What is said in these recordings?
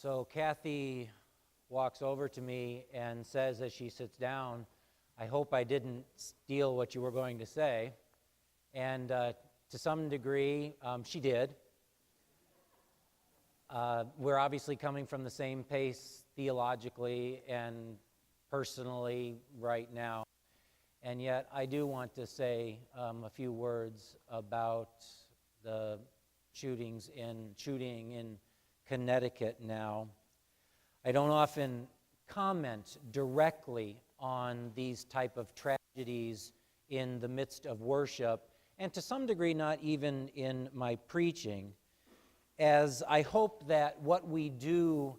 So Kathy walks over to me and says as she sits down, "I hope I didn't steal what you were going to say." And to some degree, she did. We're obviously coming from the same pace theologically and personally right now. And yet I do want to say a few words about the shooting in Connecticut now. I don't often comment directly on these type of tragedies in the midst of worship, and to some degree not even in my preaching, as I hope that what we do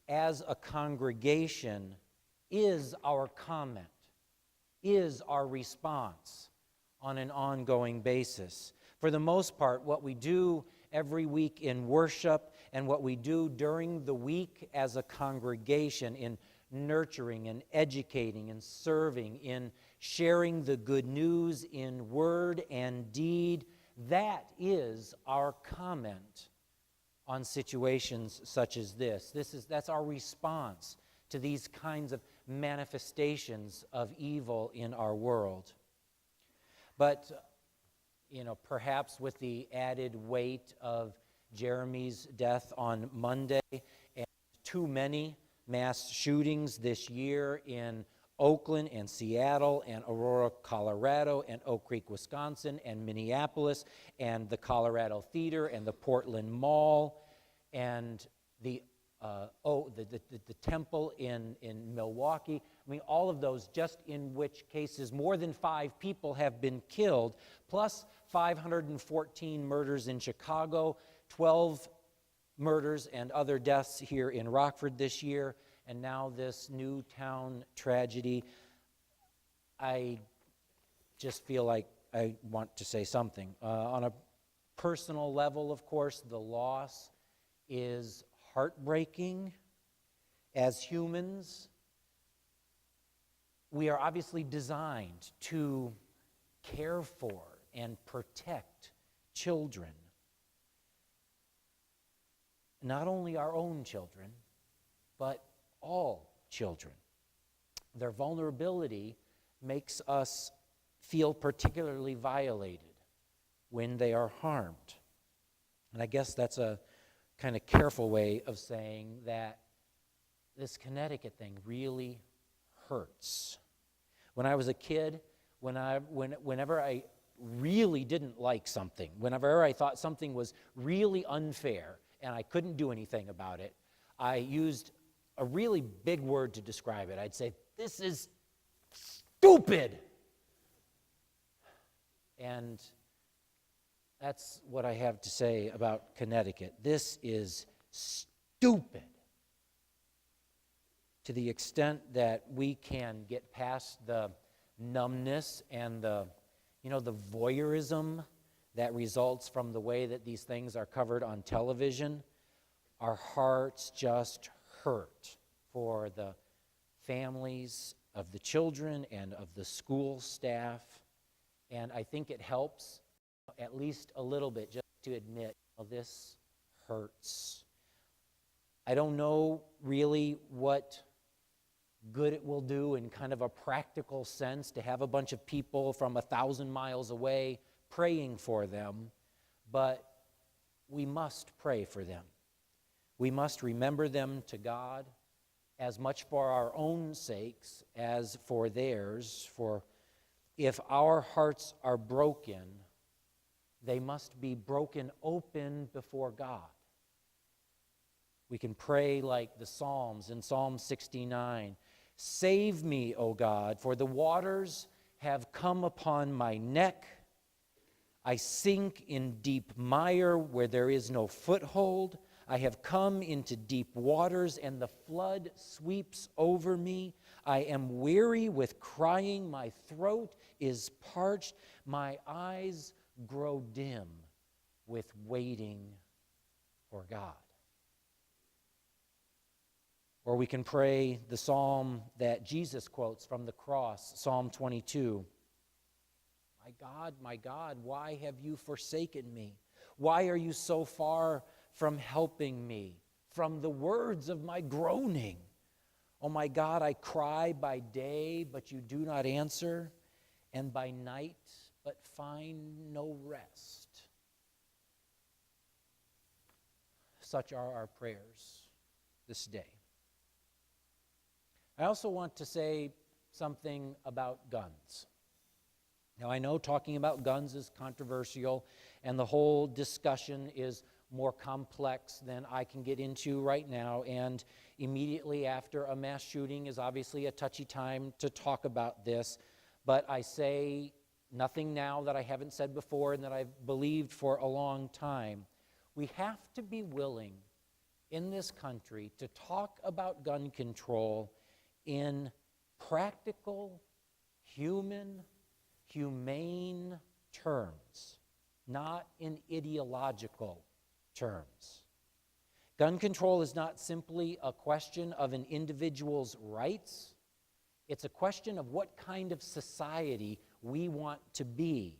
as a congregation is our comment, is our response on an ongoing basis. For the most part, what we do every week in worship and what we do during the week as a congregation in nurturing and educating and serving, in sharing the good news in word and deed, that is our comment on situations such as this. That's our response to these kinds of manifestations of evil in our world. But, perhaps with the added weight of Jeremy's death on Monday and too many mass shootings this year in Oakland and Seattle and Aurora, Colorado and Oak Creek, Wisconsin and Minneapolis and the Colorado Theater and the Portland Mall and the temple in Milwaukee. I mean, all of those, just in which cases more than 5 people have been killed, plus 514 murders in Chicago, 12 murders and other deaths here in Rockford this year, and now this Newtown tragedy. I just feel like I want to say something. On a personal level, of course, the loss is heartbreaking. As humans, we are obviously designed to care for and protect children. Not only our own children, but all children. Their vulnerability makes us feel particularly violated when they are harmed. And I guess that's a kind of careful way of saying that this Connecticut thing really hurts. When I was a kid, whenever I really didn't like something, whenever I thought something was really unfair and I couldn't do anything about it, I used a really big word to describe it. I'd say, "This is stupid." And that's what I have to say about Connecticut. This is stupid. To the extent that we can get past the numbness and the voyeurism that results from the way that these things are covered on television, our hearts just hurt for the families of the children and of the school staff. And I think it helps at least a little bit just to admit, this hurts. I don't know really what good it will do in kind of a practical sense to have a bunch of people from 1,000 miles away praying for them, but we must pray for them. We must remember them to God as much for our own sakes as for theirs, for if our hearts are broken, they must be broken open before God. We can pray like the Psalms in Psalm 69, "Save me, O God, for the waters have come upon my neck. I sink in deep mire where there is no foothold. I have come into deep waters, and the flood sweeps over me. I am weary with crying. My throat is parched. My eyes grow dim with waiting for God." Or we can pray the psalm that Jesus quotes from the cross, Psalm 22. My God, why have you forsaken me? Why are you so far from helping me? from the words of my groaning. O my God, I cry by day, but you do not answer, and by night, but find no rest. Such are our prayers this day. I also want to say something about guns. Now, I know talking about guns is controversial, and the whole discussion is more complex than I can get into right now, and immediately after a mass shooting is obviously a touchy time to talk about this, but I say nothing now that I haven't said before and that I've believed for a long time. We have to be willing in this country to talk about gun control in practical, humane terms, not in ideological terms. Gun control is not simply a question of an individual's rights. It's a question of what kind of society we want to be.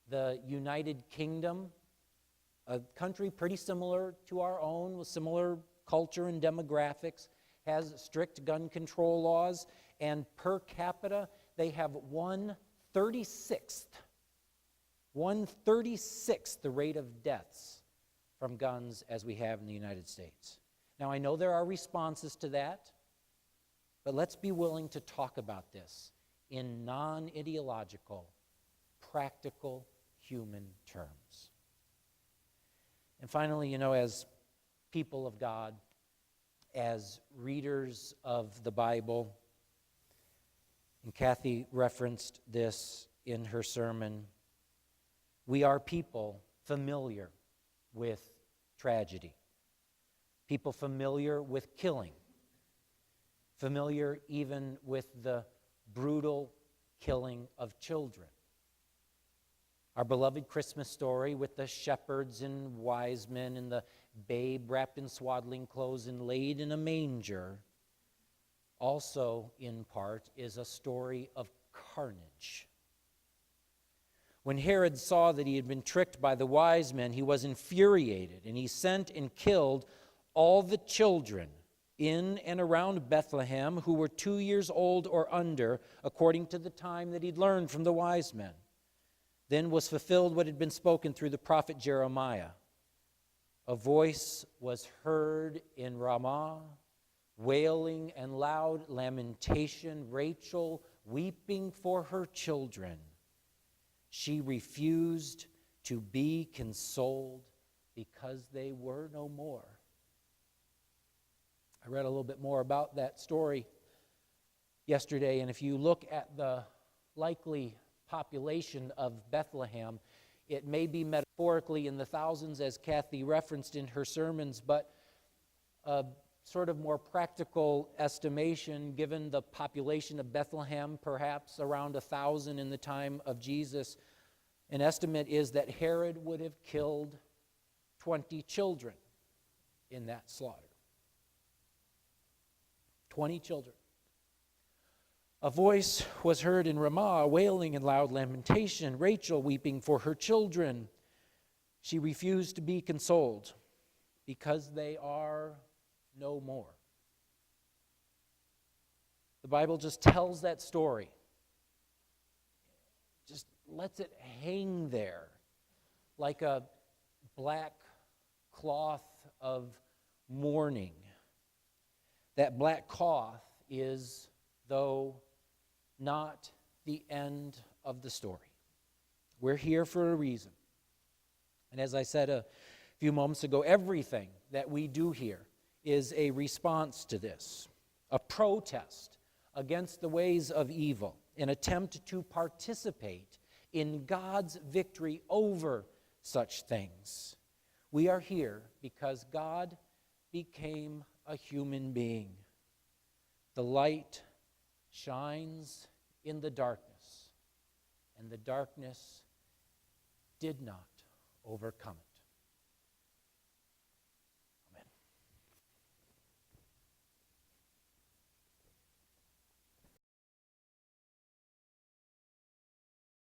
The United Kingdom, a country pretty similar to our own, with similar culture and demographics, has strict gun control laws, and per capita, they have 1/36th the rate of deaths from guns as we have in the United States. Now, I know there are responses to that, but let's be willing to talk about this in non-ideological, practical, human terms. And finally, as people of God, as readers of the Bible, and Kathy referenced this in her sermon, we are people familiar with tragedy, people familiar with killing, familiar even with the brutal killing of children. Our beloved Christmas story with the shepherds and wise men and the babe wrapped in swaddling clothes and laid in a manger also, in part, is a story of carnage. When Herod saw that he had been tricked by the wise men, he was infuriated, and he sent and killed all the children in and around Bethlehem who were 2 years old or under, according to the time that he'd learned from the wise men. Then was fulfilled what had been spoken through the prophet Jeremiah. A voice was heard in Ramah, wailing and loud lamentation, Rachel weeping for her children. She refused to be consoled because they were no more. I read a little bit more about that story yesterday, and if you look at the likely population of Bethlehem, it may be metaphorically in the thousands, as Kathy referenced in her sermons, but a sort of more practical estimation, given the population of Bethlehem, perhaps around 1,000 in the time of Jesus, an estimate is that Herod would have killed 20 children in that slaughter. 20 children. A voice was heard in Ramah, wailing in loud lamentation, Rachel weeping for her children. She refused to be consoled because they are no more. The Bible just tells that story. Just lets it hang there like a black cloth of mourning. That black cloth is, though, not the end of the story. We're here for a reason. And as I said a few moments ago, everything that we do here is a response to this, a protest against the ways of evil, an attempt to participate in God's victory over such things. We are here because God became a human being. The light shines in the darkness, and the darkness did not overcome it.